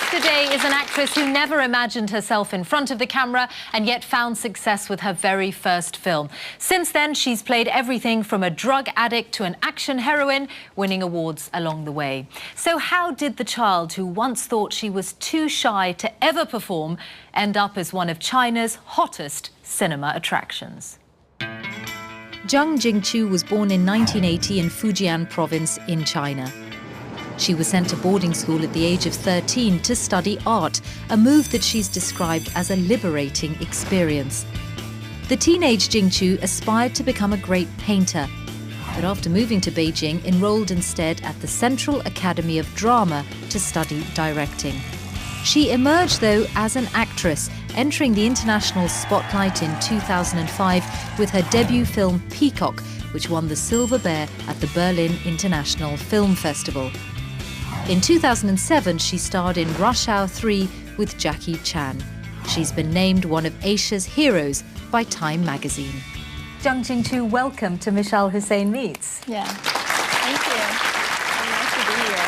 guest today is an actress who never imagined herself in front of the camera and yet found success with her very first film. Since then, she's played everything from a drug addict to an action heroine, winning awards along the way. So how did the child who once thought she was too shy to ever perform end up as one of China's hottest cinema attractions? Zhang Jingqiu was born in 1980 in Fujian province in China. She was sent to boarding school at the age of 13 to study art, a move that she's described as a liberating experience. The teenage Jingqiu aspired to become a great painter, but after moving to Beijing, enrolled instead at the Central Academy of Drama to study directing. She emerged, though, as an actress, entering the international spotlight in 2005 with her debut film Peacock, which won the Silver Bear at the Berlin International Film Festival. In 2007, she starred in Rush Hour 3 with Jackie Chan. She's been named one of Asia's heroes by Time magazine. Zhang Jingqiu, welcome to Michelle Hussein Meets. Yeah, thank you. Very nice to be here.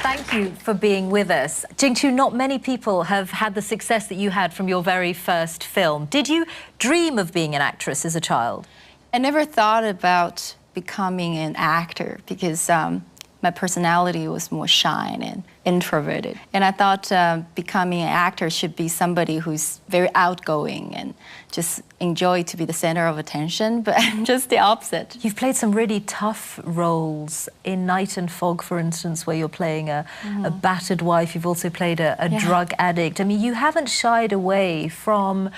Thank you for being with us. Jingqiu, not many people have had the success that you had from your very first film. Did you dream of being an actress as a child? I never thought about becoming an actor because my personality was more shy and introverted. And I thought becoming an actor should be somebody who's very outgoing and just enjoy to be the center of attention, but I'm just the opposite. You've played some really tough roles in Night and Fog, for instance, where you're playing a battered wife. You've also played a drug addict. I mean, you haven't shied away from,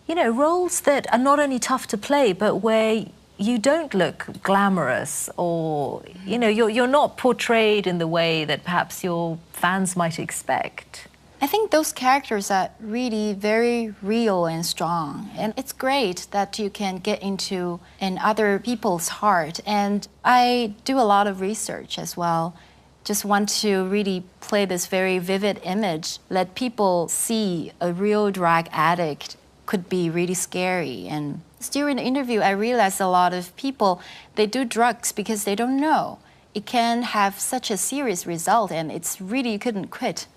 you know, roles that are not only tough to play, but where you don't look glamorous, or, you know, you're not portrayed in the way that perhaps your fans might expect. I think those characters are really very real and strong. And it's great that you can get into other people's heart. And I do a lot of research as well. Just want to really play this very vivid image, let people see a real drug addict could be really scary. And during the interview, I realized a lot of people, they do drugs because they don't know. It can have such a serious result, and it's really, you couldn't quit.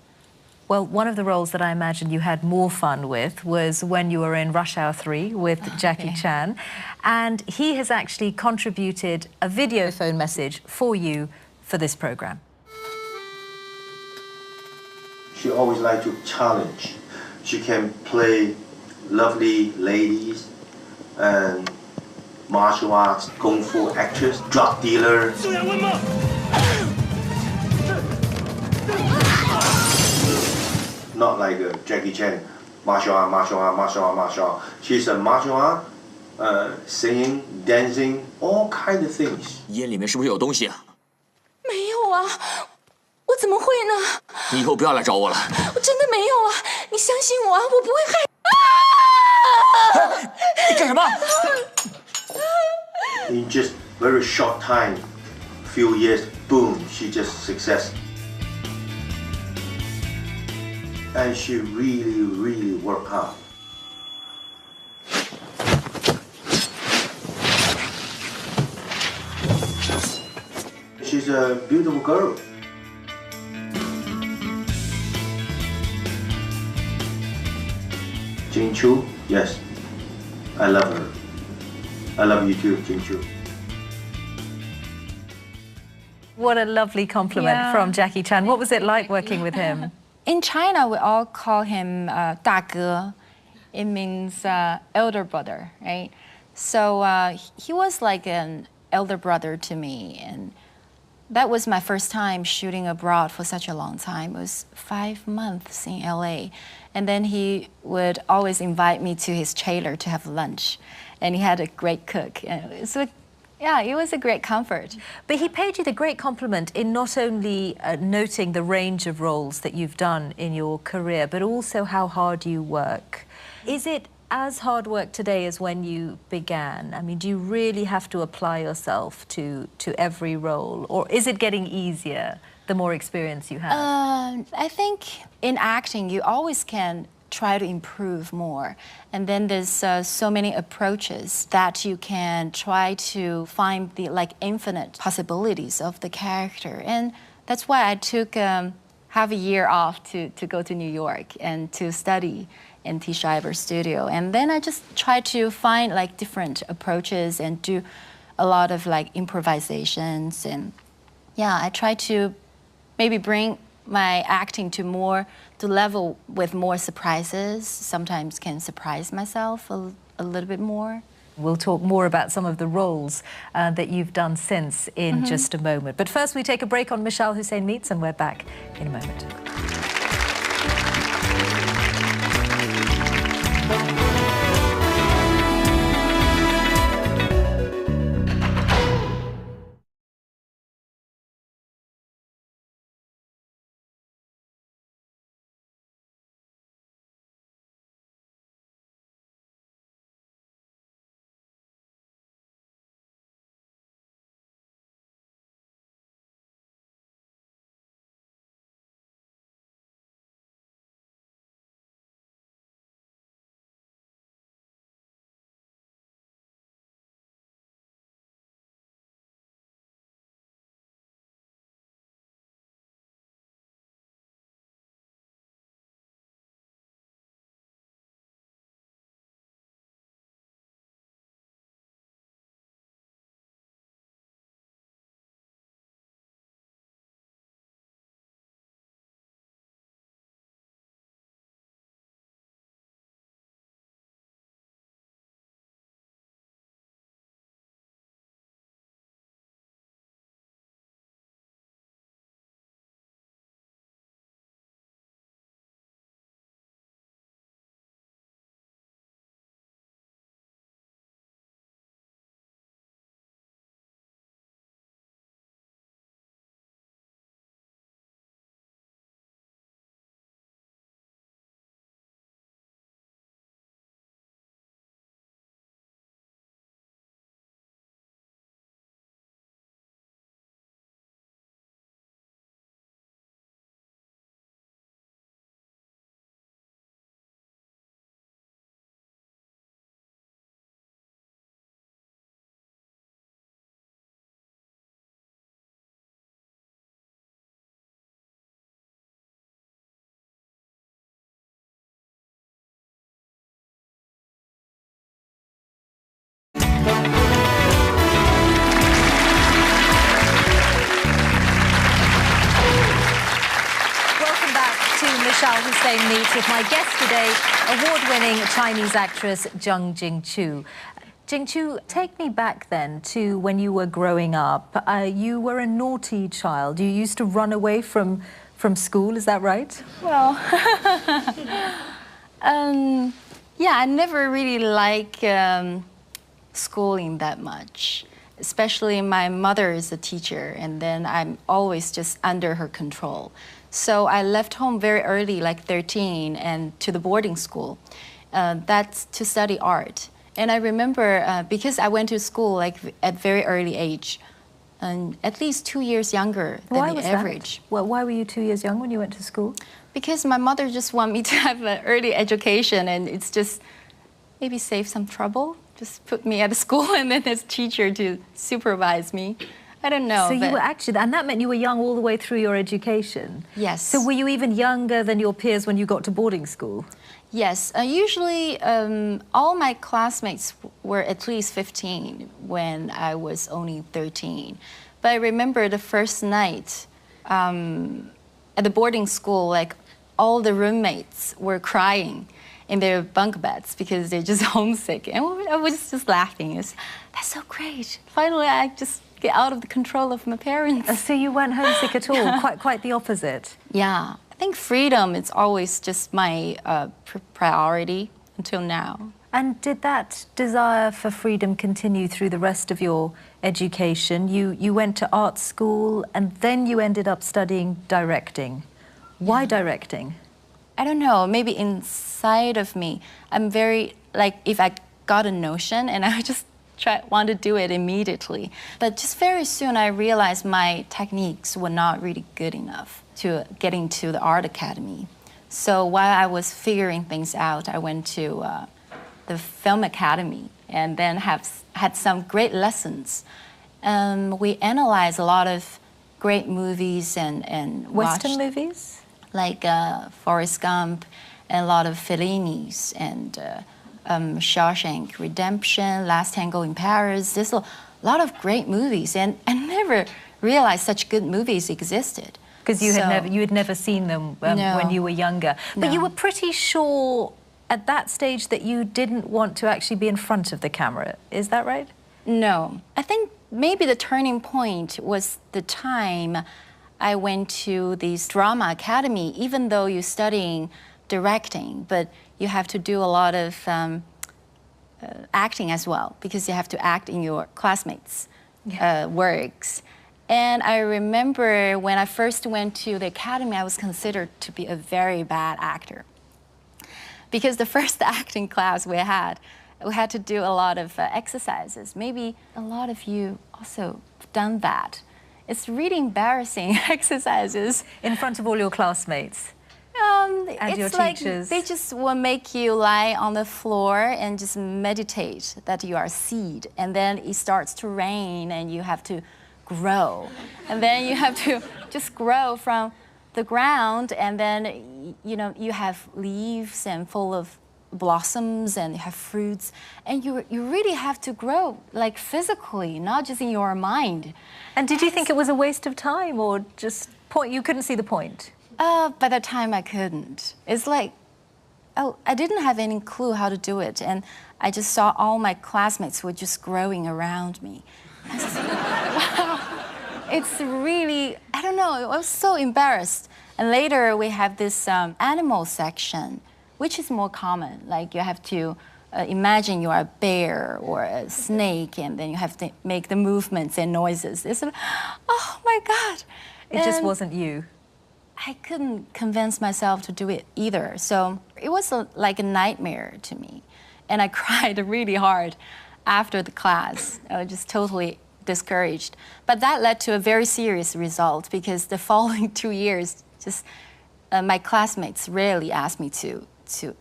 Well, one of the roles that I imagine you had more fun with was when you were in Rush Hour 3 with Jackie Chan. And he has actually contributed a video phone message for you for this program. She always liked to challenge. She can play lovely ladies and martial arts, kung fu actress, drug dealer. Not like Jackie Chan, martial art, martial art, martial art, martial art. She's a martial art, singing, dancing, all kind of things. 烟里面是不是有东西啊？没有啊，我怎么会呢？你以后不要来找我了。我真的没有啊，你相信我啊，我不会害。 你干什么？ In just very short time, few years, boom, she just success. And she really, really worked hard. She's a beautiful girl. Jingqiu, yes, I love her. I love you too, Jingqiu. What a lovely compliment from Jackie Chan. What was it like working with him? In China, we all call him 大哥. It means elder brother, right? So he was like an elder brother to me. And that was my first time shooting abroad for such a long time. It was 5 months in LA. And then he would always invite me to his trailer to have lunch. And he had a great cook. So yeah, it was a great comfort. But he paid you the great compliment in not only noting the range of roles that you've done in your career, but also how hard you work. Is it as hard work today as when you began? I mean, do you really have to apply yourself to every role? Or is it getting easier the more experience you have? I think in acting, you always can try to improve more. And then there's so many approaches that you can try to find the infinite possibilities of the character. And That's why I took half a year off to go to New York and to study in T. Schreiber studio. And then I just tried to find like different approaches and do a lot of like improvisations. And yeah, I try to maybe bring my acting to level with more surprises. Sometimes can surprise myself a little bit more. We'll talk more about some of the roles that you've done since in just a moment. But first we take a break on Mishal Hussain Meets, and we're back in a moment. Mishal Hussain Meets with my guest today, award-winning Chinese actress Zheng Jingqiu. Jingqiu, take me back then to when you were growing up. You were a naughty child. You used to run away from school, is that right? Well, yeah, I never really liked schooling that much. Especially my mother is a teacher, and then I'm always just under her control. So I left home very early, like 13, and to the boarding school. That's to study art. And I remember, because I went to school like at very early age, and at least 2 years younger than the average. Well, why were you 2 years young when you went to school? Because my mother just wanted me to have an early education, and it's just maybe save some trouble. Just put me at a school and then as teacher to supervise me. I don't know. So you were actually, and that meant you were young all the way through your education? Yes. So were you even younger than your peers when you got to boarding school? Yes. Usually all my classmates were at least 15 when I was only 13. But I remember the first night at the boarding school, like all the roommates were crying in their bunk beds because they're just homesick. And I was just laughing. That's so great. Finally, I just get out of the control of my parents. So you weren't homesick at all, quite the opposite. Yeah, I think freedom is always just my priority until now. And did that desire for freedom continue through the rest of your education? You went to art school and then you ended up studying directing. Why directing? I don't know, maybe inside of me, I'm very, like, if I got a notion and I just want to do it immediately. But just very soon I realized my techniques were not really good enough to get into the art academy. So while I was figuring things out, I went to the film academy and then had some great lessons. We analyzed a lot of great movies and Western watched, movies? like Forrest Gump and a lot of Fellini's and Shawshank Redemption, Last Tango in Paris. There's a lot of great movies, and I never realized such good movies existed. Because you had never seen them No. when you were younger. But No. you were pretty sure at that stage that you didn't want to actually be in front of the camera. Is that right? No. I think maybe the turning point was the time I went to this drama academy, even though you're studying directing, but you have to do a lot of acting as well, because you have to act in your classmates' works. And I remember when I first went to the academy, I was considered to be a very bad actor. Because the first acting class we had to do a lot of exercises. Maybe a lot of you also done that. It's really embarrassing exercises. In front of all your classmates? And It's your like teachers? they just will make you lie on the floor and just meditate that you are a seed. And then it starts to rain and you have to grow. And then you have to just grow from the ground, and then you have leaves and full of blossoms and you have fruits, and you really have to grow like physically, not just in your mind. And did you think it was a waste of time, or just you couldn't see the point? By the time I couldn't. It's like, I didn't have any clue how to do it, and I just saw all my classmates were just growing around me. I was like, wow, it's really, I don't know, I was so embarrassed. And later we have this animal section, which is more common. Like you have to imagine you are a bear or a snake, and then you have to make the movements and noises. It's like, oh my God. It just wasn't you. I couldn't convince myself to do it either. So it was like a nightmare to me. And I cried really hard after the class. I was just totally discouraged. But that led to a very serious result, because the following 2 years, just my classmates rarely asked me to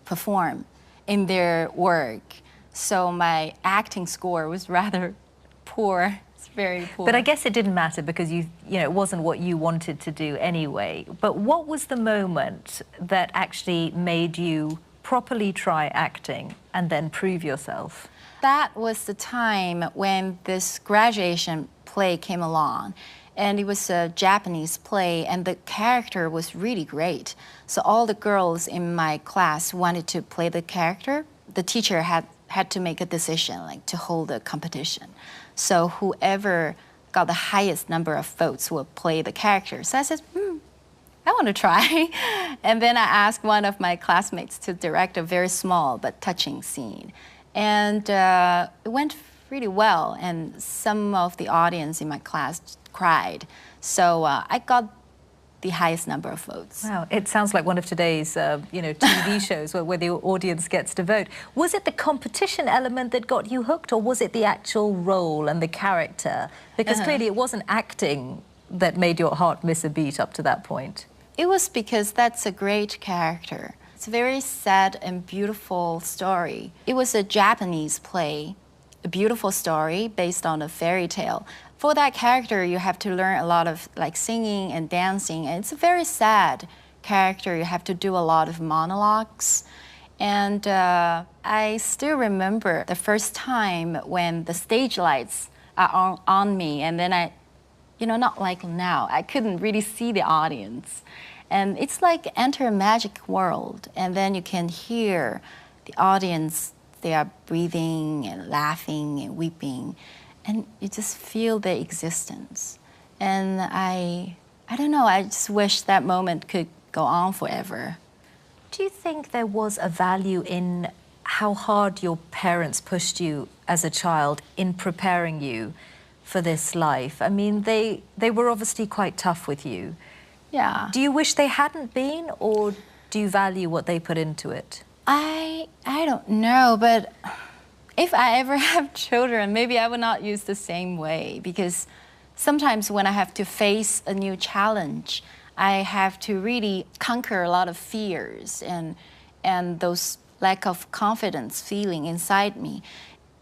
perform in their work. So my acting score was rather poor. It's very poor. But I guess it didn't matter, because it wasn't what you wanted to do anyway. But what was the moment that actually made you properly try acting and then prove yourself? That was the time when this graduation play came along. And it was a Japanese play, and the character was really great. So all the girls in my class wanted to play the character. The teacher had to make a decision, like to hold a competition. So whoever got the highest number of votes will play the character. So I said, I want to try. And then I asked one of my classmates to direct a very small but touching scene. And it went really well, and some of the audience in my class cried. So I got the highest number of votes. Wow, it sounds like one of today's, TV shows where the audience gets to vote. Was it the competition element that got you hooked, or was it the actual role and the character? Because clearly it wasn't acting that made your heart miss a beat up to that point. It was because that's a great character. It's a very sad and beautiful story. It was a Japanese play, a beautiful story based on a fairy tale. For that character, you have to learn a lot of like singing and dancing, and it's a very sad character. You have to do a lot of monologues. And I still remember the first time when the stage lights are on me, and then not like now, I couldn't really see the audience. And it's like enter a magic world, and then you can hear the audience, they are breathing and laughing and weeping, and you just feel their existence. And I don't know, I just wish that moment could go on forever. Do you think there was a value in how hard your parents pushed you as a child in preparing you for this life? I mean, they were obviously quite tough with you. Yeah. Do you wish they hadn't been, or do you value what they put into it? I don't know, but if I ever have children, maybe I will not use the same way, because sometimes when I have to face a new challenge, I have to really conquer a lot of fears and those lack of confidence feeling inside me.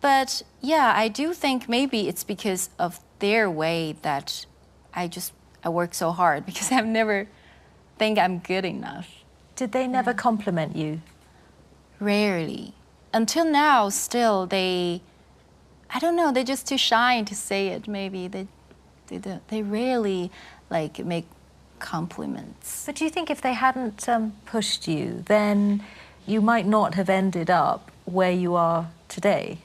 But yeah, I do think maybe it's because of their way that I work so hard because I've never think I'm good enough. Did they never compliment you? Rarely. Until now, still, I don't know, they're just too shy to say it, maybe. They rarely, like, make compliments. But do you think if they hadn't pushed you, then you might not have ended up where you are today?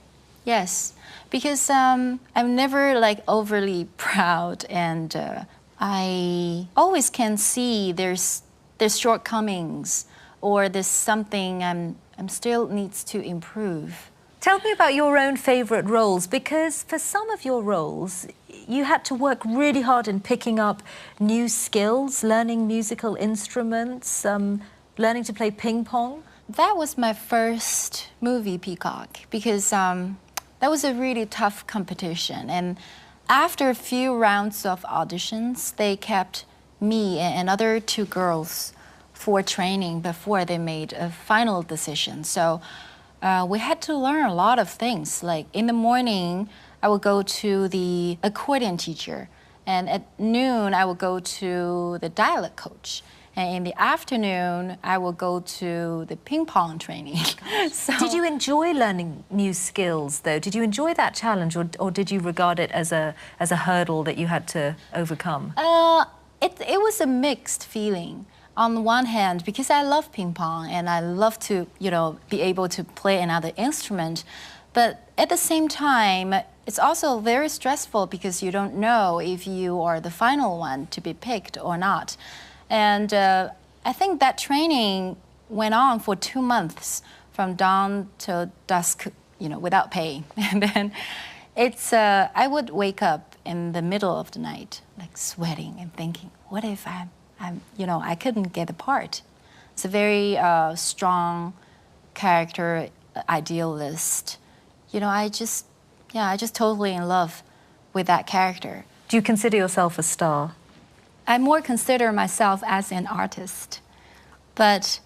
Yes, because I'm never, like, overly proud, and I always can see there's shortcomings, or there's something I'm still needs to improve. Tell me about your own favourite roles, because for some of your roles, you had to work really hard in picking up new skills, learning musical instruments, learning to play ping pong. That was my first movie, Peacock, because that was a really tough competition. And after a few rounds of auditions, they kept me and other 2 girls for training before they made a final decision. So we had to learn a lot of things. Like in the morning, I would go to the accordion teacher, and at noon, I would go to the dialect coach. And in the afternoon, I will go to the ping pong training. So, did you enjoy learning new skills, though? Did you enjoy that challenge, or did you regard it as a hurdle that you had to overcome? It was a mixed feeling. On the one hand, because I love ping pong and I love to, be able to play another instrument, but at the same time, it's also very stressful because you don't know if you are the final one to be picked or not. And I think that training went on for 2 months, from dawn till dusk, without pay. And then I would wake up in the middle of the night, like sweating and thinking, what if I couldn't get the part? It's a very strong character, idealist. I just totally in love with that character. Do you consider yourself a star? I more consider myself as an artist, but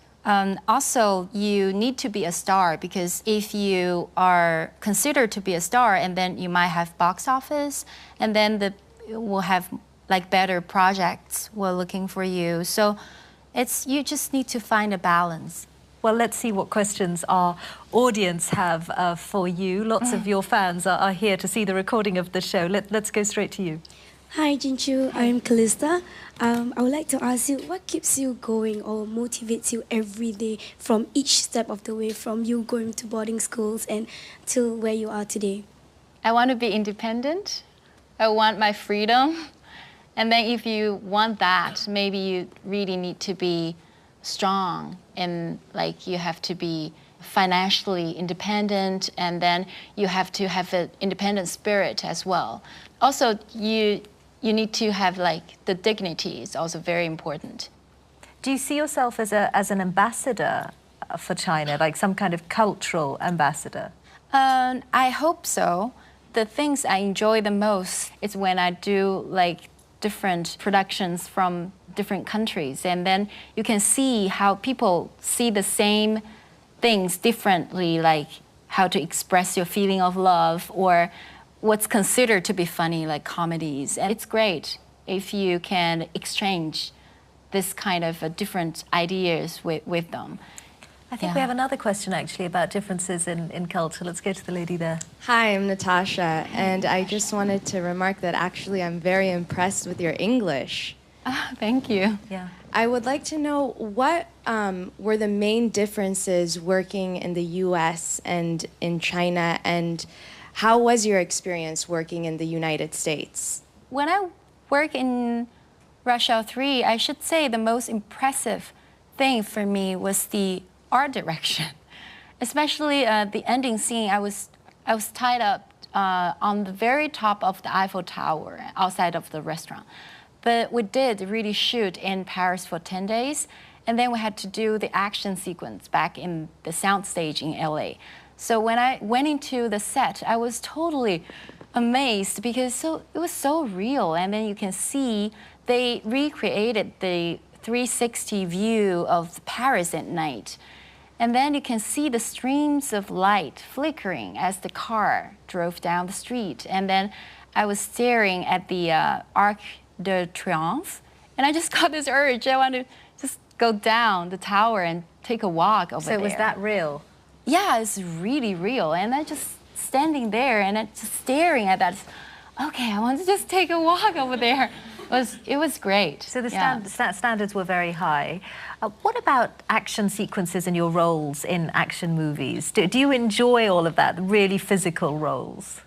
also you need to be a star, because if you are considered to be a star, and then you might have box office, and then we'll have like better projects were looking for you. So you just need to find a balance. Well, let's see what questions our audience have for you. Lots of your fans are here to see the recording of the show. Let's go straight to you. Hi, Jin-Chu. I'm Callista. I would like to ask you, what keeps you going or motivates you every day from each step of the way, from you going to boarding schools and till where you are today? I want to be independent. I want my freedom. And then if you want that, maybe you really need to be strong, and like you have to be financially independent, and then you have to have an independent spirit as well. Also, you need to have like the dignity is also very important. Do you see yourself as an ambassador for China, like some kind of cultural ambassador? I hope so. The things I enjoy the most is when I do like different productions from different countries, and then you can see how people see the same things differently, like how to express your feeling of love, or what's considered to be funny, like comedies. And it's great if you can exchange this kind of different ideas with them. I think we have another question actually about differences in culture. Let's go to the lady there. Hi, I'm Natasha, and I just wanted to remark that actually I'm very impressed with your English. Oh, thank you. Yeah. I would like to know what were the main differences working in the US and in China, and how was your experience working in the United States? When I work in Rush Hour 3, I should say the most impressive thing for me was the art direction, especially the ending scene. I was tied up on the very top of the Eiffel Tower outside of the restaurant. But we did really shoot in Paris for 10 days, and then we had to do the action sequence back in the soundstage in LA. So when I went into the set, I was totally amazed because it was so real. And then you can see they recreated the 360 view of Paris at night. And then you can see the streams of light flickering as the car drove down the street. And then I was staring at the Arc de Triomphe, and I just got this urge. I want to just go down the tower and take a walk over there. So was that real? Yeah, it's really real. And I just standing there and I just staring at that. Okay, I want to just take a walk over there. It was great. So the standards were very high. What about action sequences and your roles in action movies? Do you enjoy all of that, really physical roles?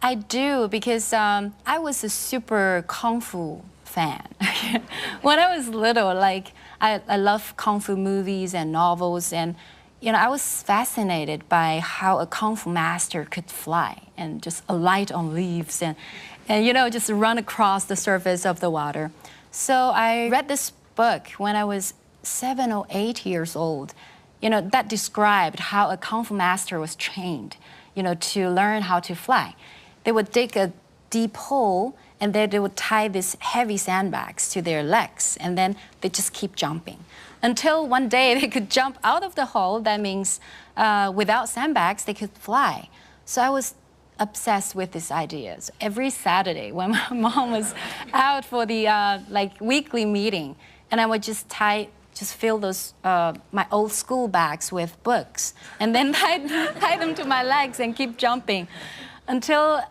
I do, because I was a super kung fu fan. When I was little, like, I love kung fu movies and novels, and you know, I was fascinated by how a kung fu master could fly and just alight on leaves and you know, just run across the surface of the water. So I read this book when I was 7 or 8 years old, you know, that described how a kung fu master was trained, you know, to learn how to fly. They would dig a deep hole, and then they would tie these heavy sandbags to their legs, and then they just keep jumping. Until one day they could jump out of the hole. That means without sandbags, they could fly. So I was obsessed with these ideas. Every Saturday when my mom was out for the like weekly meeting, and I would just fill those my old school bags with books, and then tie them to my legs and keep jumping, until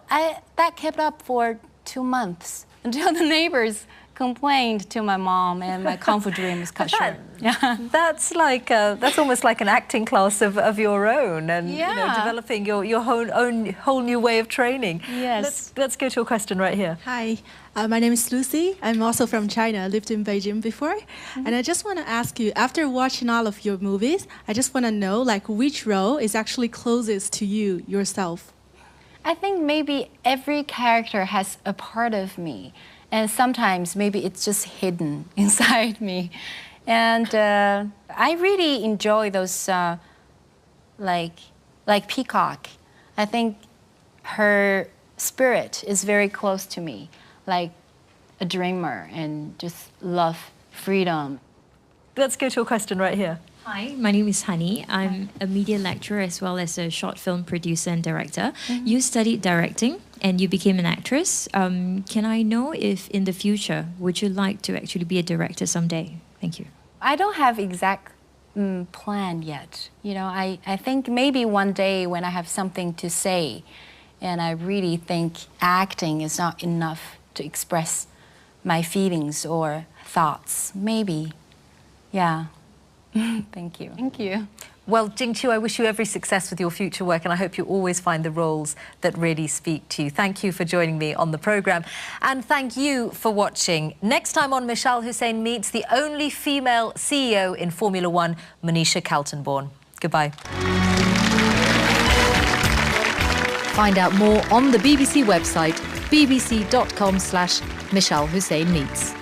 that kept up for 2 months, until the neighbors complained to my mom, and my kung fu dream was cut short. Yeah. That's like that's almost like an acting class of your own, and you know, developing your whole new way of training. Yes. Let's go to a question right here. Hi, my name is Lucy. I'm also from China. I lived in Beijing before, and I just want to ask you, after watching all of your movies, I just want to know, like, which role is actually closest to you yourself? I think maybe every character has a part of me. And sometimes maybe it's just hidden inside me. And I really enjoy those, like Peacock. I think her spirit is very close to me, like a dreamer, and just love freedom. Let's go to a question right here. Hi, my name is Honey. I'm a media lecturer as well as a short film producer and director. You studied directing and you became an actress. Can I know if in the future, would you like to actually be a director someday? Thank you. I don't have exact plan yet. You know, I think maybe one day when I have something to say, and I really think acting is not enough to express my feelings or thoughts, maybe, yeah. Thank you. Thank you. Well, Jing-Chu, I wish you every success with your future work, and I hope you always find the roles that really speak to you. Thank you for joining me on the programme. And thank you for watching. Next time on Mishal Husain Meets, the only female CEO in Formula One, Manisha Kaltenborn. Goodbye. Find out more on the BBC website, bbc.com/Mishal Husain Meets.